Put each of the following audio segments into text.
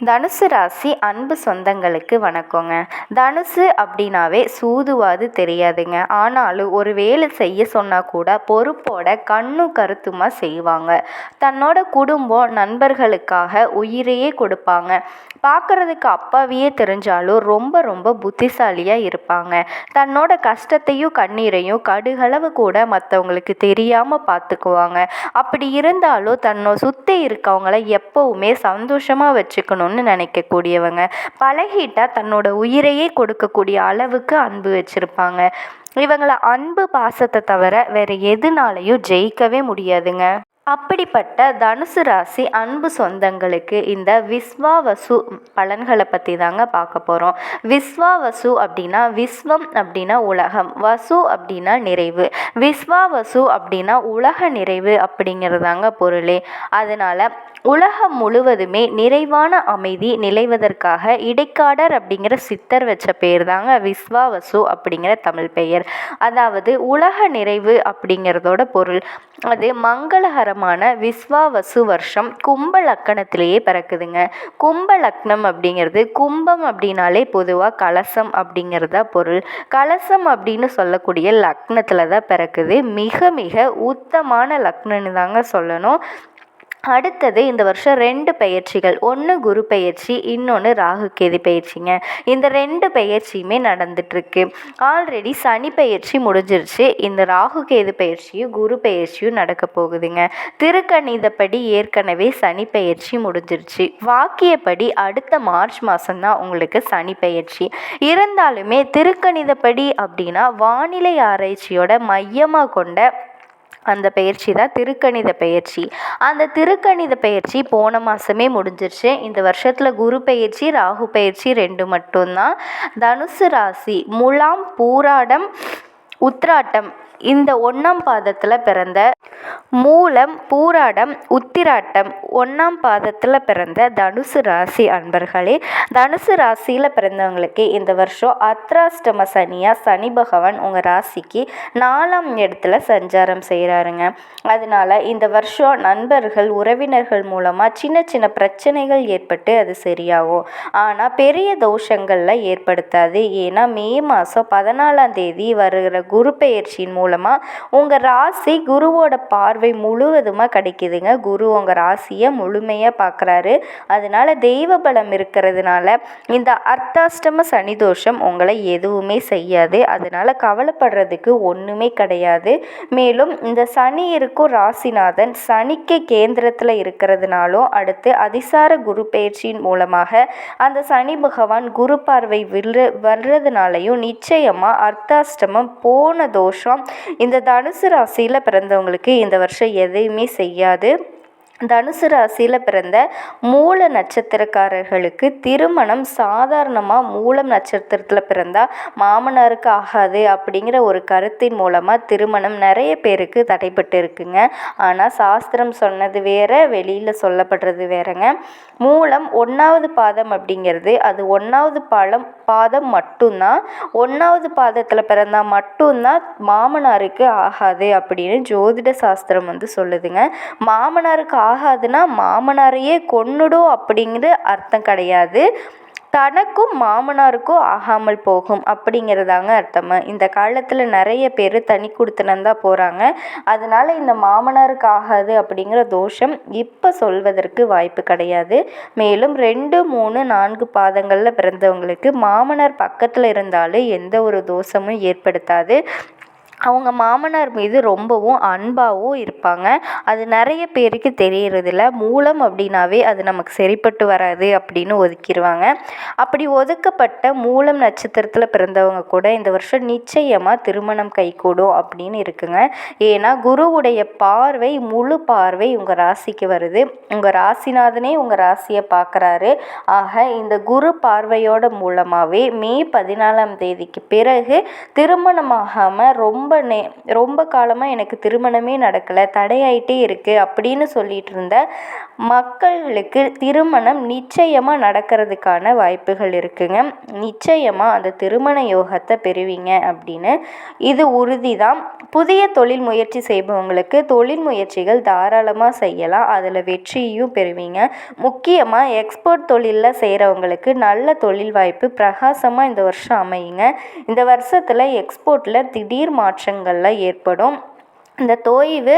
தனுசு ராசி அன்பு சொந்தங்களுக்கு வணக்கங்க. தனுசு அப்படின்னாவே சூதுவாது தெரியாதுங்க. ஆனாலும் ஒரு வேலை செய்ய சொன்னால் கூட பொறுப்போட கண்ணும் கருத்துமா செய்வாங்க. தன்னோட குடும்பம் நண்பர்களுக்காக உயிரையே கொடுப்பாங்க. பார்க்குறதுக்கு அப்பாவியே தெரிஞ்சாலும் ரொம்ப ரொம்ப புத்திசாலியாக இருப்பாங்க. தன்னோட கஷ்டத்தையும் கண்ணீரையும் கடுகளவு கூட மற்றவங்களுக்கு தெரியாமல் பார்த்துக்குவாங்க. அப்படி இருந்தாலும் சுற்றி இருக்கவங்கள எப்போவுமே சந்தோஷமாக வச்சுக்கணும்னு நினைக்கக்கூடியவங்க. பழகிட்டா தன்னோட உயிரையே கொடுக்கக்கூடிய அளவுக்கு அன்பு வச்சுருப்பாங்க. இவங்களை அன்பு பாசத்தை தவிர வேறு எதுனாலையும் ஜெயிக்கவே முடியாதுங்க. அப்படிப்பட்ட தனுசு ராசி அன்பு சொந்தங்களுக்கு இந்த விஸ்வாவசு பலன்களை பற்றி தாங்க பார்க்க போகிறோம். விஸ்வாவசு அப்படின்னா விஸ்வம் அப்படின்னா உலகம், வசு அப்படின்னா நிறைவு. விஸ்வாவசு அப்படின்னா உலக நிறைவு அப்படிங்கிறதாங்க பொருளே. அதனால் உலகம் முழுவதுமே நிறைவான அமைதி நிலைவதற்காக இடைக்காடர் அப்படிங்கிற சித்தர் வச்ச பெயர் தாங்க விஸ்வாவசு அப்படிங்கிற தமிழ் பெயர். அதாவது உலக நிறைவு அப்படிங்கிறதோட பொருள். அது மங்களகரமான விஸ்வாவசு வருஷம் கும்ப லக்கணத்திலேயே பிறக்குதுங்க. கும்ப லக்னம் அப்படிங்கிறது, கும்பம் அப்படின்னாலே பொதுவாக கலசம் அப்படிங்கிறதா பொருள். கலசம் அப்படின்னு சொல்லக்கூடிய லக்னத்தில் தான் பிறக்குது. மிக மிக உத்தமான லக்னன்னு தாங்க சொல்லணும். அடுத்தது இந்த வருஷம் 2 பெயர்ச்சிகள், ஒன்று குரு பெயர்ச்சி, இன்னொன்று ராகு கேது பெயர்ச்சிங்க. இந்த 2 பெயர்ச்சியுமே நடந்துட்டுருக்கு. ஆல்ரெடி சனி பெயர்ச்சி முடிஞ்சிருச்சு. இந்த ராகு கேது பெயர்ச்சியும் குரு பெயர்ச்சியும் நடக்க போகுதுங்க. திருக்கணிதப்படி ஏற்கனவே சனி பெயர்ச்சி முடிஞ்சிருச்சு. வாக்கியப்படி அடுத்த மார்ச் மாதம்தான் உங்களுக்கு சனி பெயர்ச்சி. இருந்தாலுமே திருக்கணிதப்படி அப்படின்னா வானிலை ஆராய்ச்சியோட மையமாக கொண்ட அந்த பயிற்சி தான் திருக்கணித பயிற்சி. அந்த திருக்கணித பயிற்சி போன மாதமே முடிஞ்சிருச்சு. இந்த வருஷத்தில் குரு பயிற்சி ராகு பயிற்சி 2 மட்டும்தான். தனுசு ராசி முலாம் பூராடம் உத்திராட்டம் இந்த 1ஆம் பாதத்தில் பிறந்த மூலம் பூராடம் உத்திராட்டம் 1ஆம் பாதத்தில் பிறந்த தனுசு ராசி அன்பர்களே, தனுசு ராசியில் பிறந்தவங்களுக்கு இந்த வருஷம் அர்த்தாஷ்டம சனியாக சனி பகவான் உங்கள் ராசிக்கு 4ஆம் இடத்துல சஞ்சாரம் செய்கிறாருங்க. அதனால் இந்த வருஷம் நண்பர்கள் உறவினர்கள் மூலமாக சின்ன சின்ன பிரச்சனைகள் ஏற்பட்டு அது சரியாகும். ஆனால் பெரிய தோஷங்களில் ஏற்படுத்தாது. ஏன்னா மே மாதம் 14ஆம் தேதி வருகிற குரு பெயர்ச்சியின் மூலமாக உங்கள் ராசி குருவோட பார்வை முழுவதுமாக கிடைக்குதுங்க. குரு உங்கள் ராசியை முழுமையாக பார்க்குறாரு. அதனால் தெய்வ பலம் இருக்கிறதுனால இந்த அர்த்தாஷ்டம சனி தோஷம் உங்களை எதுவுமே செய்யாது. அதனால் கவலைப்படுறதுக்கு ஒன்றுமே கிடையாது. மேலும் இந்த சனி இருக்கும் ராசிநாதன் சனிக்கு கேந்திரத்தில் இருக்கிறதுனாலும் அடுத்து அதிசார குரு பயிற்சியின் மூலமாக அந்த சனி பகவான் குரு பார்வை வர்றதுனாலையும் நிச்சயமாக அர்த்தாஷ்டமம் போன தோஷம் இந்த தனுசு ராசியில் பிறந்தவங்களுக்கு இந்த வருஷம் எதையுமே செய்யாது. தனுசு ராசியில் பிறந்த மூல நட்சத்திரக்காரர்களுக்கு திருமணம் சாதாரணமாக மூலம் நட்சத்திரத்தில் பிறந்தால் மாமனாருக்கு ஆகாது அப்படிங்கிற ஒரு கருத்தின் மூலமாக திருமணம் நிறைய பேருக்கு தடைப்பட்டு இருக்குங்க. ஆனால் சாஸ்திரம் சொன்னது வேற, வெளியில் சொல்லப்படுறது வேறங்க. மூலம் 1ஆவது பாதம் அப்படிங்கிறது அது 1ஆவது பாதம் மட்டும்தான். 1ஆவது பாதத்தில் பிறந்தால் மட்டும்தான் மாமனாருக்கு ஆகாது அப்படின்னு ஜோதிட சாஸ்திரம் சொல்லுதுங்க. மாமனாருக்கு ஆகாதுன்னா மாமனாரையே கொன்னுடும் அப்படிங்கிற அர்த்தம் கிடையாது. தனக்கும் மாமனாருக்கும் ஆகாமல் போகும் அப்படிங்கிறதாங்க அர்த்தமா. இந்த காலத்தில் நிறைய பேர் தனி கொடுத்தனந்தான் போகிறாங்க. அதனால் இந்த மாமனாருக்கு ஆகாது அப்படிங்கிற தோஷம் இப்போ சொல்வதற்கு வாய்ப்பு கிடையாது. மேலும் 2, 3, 4 பாதங்களில் பிறந்தவங்களுக்கு மாமனார் பக்கத்தில் இருந்தாலும் எந்த ஒரு தோஷமும் ஏற்படுத்தாது. அவங்க மாமனார் மீது ரொம்பவும் அன்பாகவும் இருப்பாங்க. அது நிறைய பேருக்கு தெரியறதில்ல. மூலம் அப்படின்னாவே அது நமக்கு சரிப்பட்டு வராது அப்படின்னு ஒதுக்கிடுவாங்க. அப்படி ஒதுக்கப்பட்ட மூலம் நட்சத்திரத்தில் பிறந்தவங்க கூட இந்த வருஷம் நிச்சயமாக திருமணம் கைகூடும் அப்படின்னு இருக்குங்க. ஏன்னா குருவுடைய பார்வை முழு பார்வை உங்கள் ராசிக்கு வருது. உங்கள் ராசிநாதனே உங்கள் ராசியை பார்க்குறாரு. ஆக இந்த குரு பார்வையோட மூலமாகவே மே 14ஆம் தேதிக்கு பிறகு திருமணமாகாமல் ரொம்ப காலமாக எனக்கு திருமணமே நடக்கலை, தடையாயிட்டே இருக்குது அப்படின்னு சொல்லிட்டு இருந்த மக்களுக்கு திருமணம் நிச்சயமாக நடக்கிறதுக்கான வாய்ப்புகள் இருக்குங்க. நிச்சயமாக அந்த திருமண யோகத்தை பெறுவீங்க அப்படின்னு இது உறுதி தான். புதிய தொழில் முயற்சி செய்பவங்களுக்கு தொழில் முயற்சிகள் தாராளமாக செய்யலாம், அதில் வெற்றியும் பெறுவீங்க. முக்கியமாக எக்ஸ்போர்ட் தொழிலில் செய்கிறவங்களுக்கு நல்ல தொழில் வாய்ப்பு பிரகாசமாக இந்த வருஷம் அமையுங்க. இந்த வருஷத்தில் எக்ஸ்போர்ட்டில் திடீர் மாற்றங்கள்லாம் ஏற்படும். இந்த தொய்வு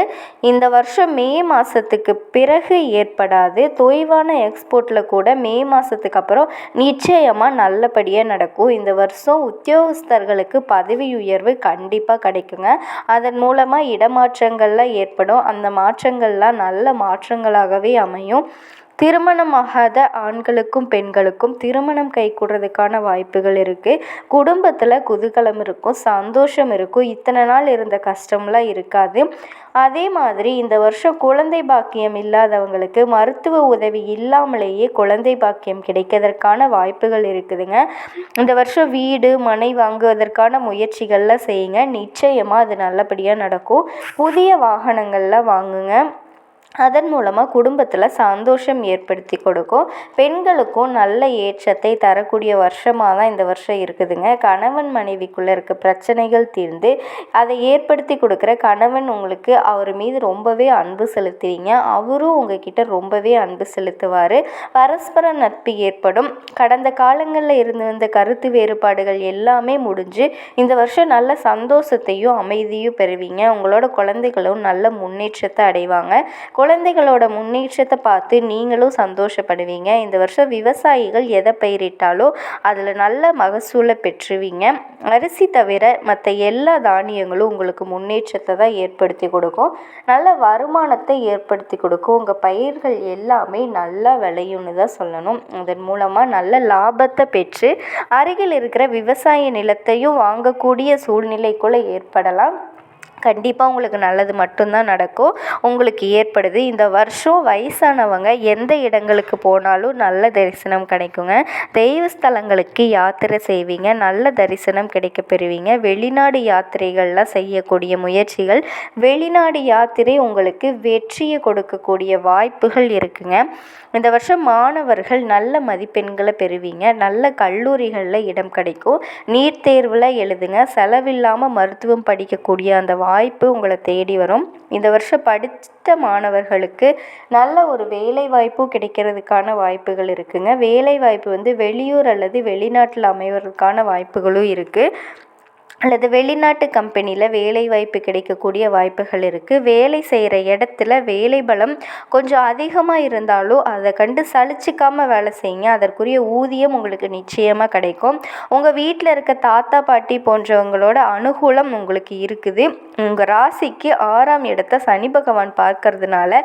இந்த வருஷம் மே மாதத்துக்கு பிறகு ஏற்படாது. தொய்வான எக்ஸ்போர்ட்டில் கூட மே மாதத்துக்கு அப்புறம் நிச்சயமாக நல்லபடியாக நடக்கும். இந்த வருஷம் உத்தியோகஸ்தர்களுக்கு பதவி உயர்வு கண்டிப்பாக கிடைக்குங்க. அதன் மூலமாக இடமாற்றங்கள்லாம் ஏற்படும். அந்த மாற்றங்கள்லாம் நல்ல மாற்றங்களாகவே அமையும். திருமணமாகாத ஆண்களுக்கும் பெண்களுக்கும் திருமணம் கைகூடுறதுக்கான வாய்ப்புகள் இருக்குது. குடும்பத்தில் குதூகலம் இருக்கும், சந்தோஷம் இருக்கும். இத்தனை நாள் இருந்த கஷ்டம்லாம் இருக்காது. அதே மாதிரி இந்த வருஷம் குழந்தை பாக்கியம் இல்லாதவங்களுக்கு மருத்துவ உதவி இல்லாமலேயே குழந்தை பாக்கியம் கிடைக்கிறதுக்கான வாய்ப்புகள் இருக்குதுங்க. இந்த வருஷம் வீடு மனை வாங்குவதற்கான முயற்சிகள்லாம் செய்யுங்க. நிச்சயமாக அது நல்லபடியாக நடக்கும். புதிய வாகனங்கள்லாம் வாங்குங்க. அதன் மூலமாக குடும்பத்தில் சந்தோஷம் ஏற்படுத்தி கொடுக்கும். பெண்களுக்கும் நல்ல ஏற்றத்தை தரக்கூடிய வருஷமாக தான் இந்த வருஷம் இருக்குதுங்க. கணவன் மனைவிக்குள்ளே இருக்க பிரச்சனைகள் தீர்ந்து அதை ஏற்படுத்தி கொடுக்குற கணவன் உங்களுக்கு அவர் மீது ரொம்பவே அன்பு செலுத்துவீங்க, அவரும் உங்ககிட்ட ரொம்பவே அன்பு செலுத்துவார். பரஸ்பர நட்பு ஏற்படும். கடந்த காலங்களில் இருந்து வந்த கருத்து வேறுபாடுகள் எல்லாமே முடிஞ்சு இந்த வருஷம் நல்ல சந்தோஷத்தையும் அமைதியும் பெறுவீங்க. உங்களோட குழந்தைகளும் நல்ல முன்னேற்றத்தை அடைவாங்க. குழந்தைகளோட முன்னேற்றத்தை பார்த்து நீங்களும் சந்தோஷப்படுவீங்க. இந்த வருஷம் விவசாயிகள் எதை பயிரிட்டாலோ அதில் நல்ல மகசூலை பெற்றுவீங்க. அரிசி தவிர மற்ற எல்லா தானியங்களும் உங்களுக்கு முன்னேற்றத்தை தான் ஏற்படுத்தி கொடுக்கும், நல்ல வருமானத்தை ஏற்படுத்தி கொடுக்கும். உங்கள் பயிர்கள் எல்லாமே நல்லா விளையும்னு தான் சொல்லணும். அதன் மூலமாக நல்ல லாபத்தை பெற்று அருகில் இருக்கிற விவசாய நிலத்தையும் வாங்கக்கூடிய சூழ்நிலைக்குள்ளே ஏற்படலாம். கண்டிப்பாக உங்களுக்கு நல்லது மட்டும்தான் நடக்கும், உங்களுக்கு ஏற்படுது. இந்த வருஷம் வயசானவங்க எந்த இடங்களுக்கு போனாலும் நல்ல தரிசனம் கிடைக்குங்க. தெய்வ ஸ்தலங்களுக்கு யாத்திரை செய்வீங்க, நல்ல தரிசனம் கிடைக்க பெறுவீங்க. வெளிநாடு யாத்திரைகள்லாம் செய்யக்கூடிய முயற்சிகள், வெளிநாடு யாத்திரை உங்களுக்கு வெற்றியை கொடுக்கக்கூடிய வாய்ப்புகள் இருக்குங்க. இந்த வருஷம் மாணவர்கள் நல்ல மதிப்பெண்களை பெறுவீங்க. நல்ல கல்லூரிகளில் இடம் கிடைக்கும். நீட் தேர்வில் எழுதுங்க. செலவில்லாமல் மருத்துவம் படிக்கக்கூடிய அந்த வாய்ப்பு உங்களை தேடி வரும். இந்த வருஷம் படித்த மாணவர்களுக்கு நல்ல ஒரு வேலை வாய்ப்பு கிடைக்கிறதுக்கான வாய்ப்புகள் இருக்குங்க. வேலை வாய்ப்பு வெளியூர் அல்லது வெளிநாட்டில் அமைவதற்கான வாய்ப்புகளும் இருக்குது. அல்லது வெளிநாட்டு கம்பெனியில் வேலை வாய்ப்பு கிடைக்கக்கூடிய வாய்ப்புகள் இருக்குது. வேலை செய்கிற இடத்துல வேலை பலம் கொஞ்சம் அதிகமாக இருந்தாலும் அதை கண்டு சலிச்சிக்காமல் வேலை செய்யுங்க. அதற்குரிய ஊதியம் உங்களுக்கு நிச்சயமாக கிடைக்கும். உங்கள் வீட்டில் இருக்க தாத்தா பாட்டி போன்றவங்களோட அனுகூலம் உங்களுக்கு இருக்குது. உங்கள் ராசிக்கு 6ஆம் இடத்தை சனி பகவான் பார்க்கறதுனால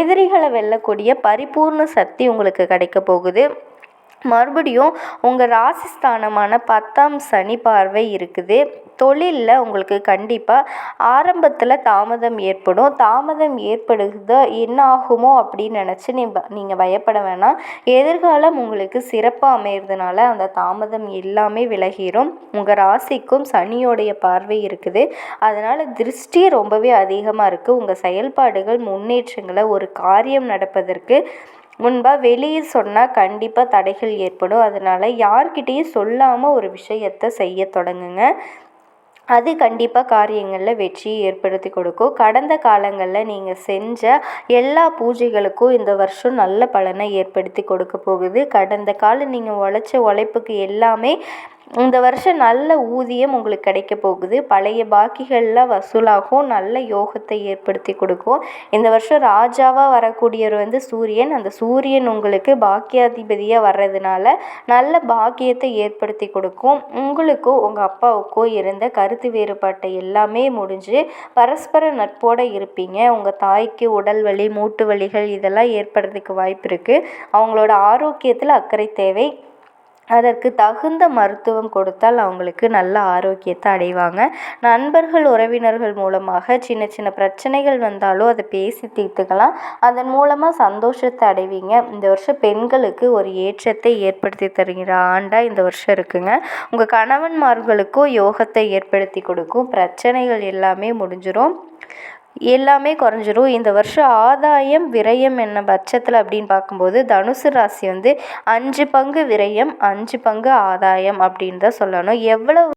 எதிரிகளை வெல்லக்கூடிய பரிபூர்ண சக்தி உங்களுக்கு கிடைக்க போகுது. மறுபடியும் உங்கள் ராசிஸ்தானமான 10ஆம் சனி பார்வை இருக்குது. தொழிலில் உங்களுக்கு கண்டிப்பாக ஆரம்பத்தில் தாமதம் ஏற்படும். தாமதம் ஏற்படுது என்ன ஆகுமோ அப்படின்னு நினச்சி நீங்கள் பயப்பட வேணாம். எதிர்காலம் உங்களுக்கு சிறப்பாக அமைகிறதுனால அந்த தாமதம் எல்லாமே விலகிடும். உங்கள் ராசிக்கும் சனியோடைய பார்வை இருக்குது, அதனால் திருஷ்டி ரொம்பவே அதிகமாக இருக்குது. உங்கள் செயல்பாடுகள் முன்னேற்றங்களை ஒரு காரியம் நடப்பதற்கு முன்பாக வெளியே சொன்னால் கண்டிப்பாக தடைகள் ஏற்படும். அதனால் யார்கிட்டையும் சொல்லாமல் ஒரு விஷயத்தை செய்ய தொடங்குங்க. அது கண்டிப்பாக காரியங்களில் வெற்றியை ஏற்படுத்தி கொடுக்கும். கடந்த காலங்களில் நீங்கள் செஞ்ச எல்லா பூஜைகளுக்கும் இந்த வருஷம் நல்ல பலனை ஏற்படுத்தி கொடுக்க போகுது. கடந்த காலம் நீங்கள் உழைச்ச உழைப்புக்கு எல்லாமே இந்த வருஷம் நல்ல ஊதியம் உங்களுக்கு கிடைக்க போகுது. பழைய பாக்கிகள்லாம் வசூலாகும், நல்ல யோகத்தை ஏற்படுத்தி கொடுக்கும். இந்த வருஷம் ராஜாவாக வரக்கூடியவர் சூரியன். அந்த சூரியன் உங்களுக்கு பாக்கியாதிபதியாக வர்றதுனால நல்ல பாக்கியத்தை ஏற்படுத்தி கொடுக்கும். உங்களுக்கும் உங்கள் அப்பாவுக்கோ இருந்த கருத்து வேறுபாட்டை எல்லாமே முடிஞ்சு பரஸ்பர நட்போடு இருப்பீங்க. உங்கள் தாய்க்கு உடல் வலி மூட்டு வலிகள் இதெல்லாம் ஏற்படுறதுக்கு வாய்ப்பு இருக்குது. அவங்களோட ஆரோக்கியத்தில் அக்கறை தேவை. அதற்கு தகுந்த மருத்துவம் கொடுத்தால் அவங்களுக்கு நல்ல ஆரோக்கியத்தை அடைவாங்க. நண்பர்கள் உறவினர்கள் மூலமாக சின்ன சின்ன பிரச்சனைகள் வந்தாலும் அதை பேசி தீர்த்துக்கலாம். அதன் மூலமாக சந்தோஷத்தை அடைவீங்க. இந்த வருஷம் பெண்களுக்கு ஒரு ஏற்றத்தை ஏற்படுத்தி தருகிற ஆண்டாக இந்த வருஷம் இருக்குங்க. உங்கள் கணவன்மார்களுக்கும் யோகத்தை ஏற்படுத்தி கொடுக்கும். பிரச்சனைகள் எல்லாமே முடிஞ்சிடும். எல்லாமே குறைஞ்சிரும். இந்த வருஷம் ஆதாயம் விரயம் என்ன பட்சத்தில் அப்படின்னு பார்க்கும்போது தனுசு ராசி வந்து 5 பங்கு விரயம் 5 பங்கு ஆதாயம் அப்படின்னு தான் சொல்லணும். எவ்வளவு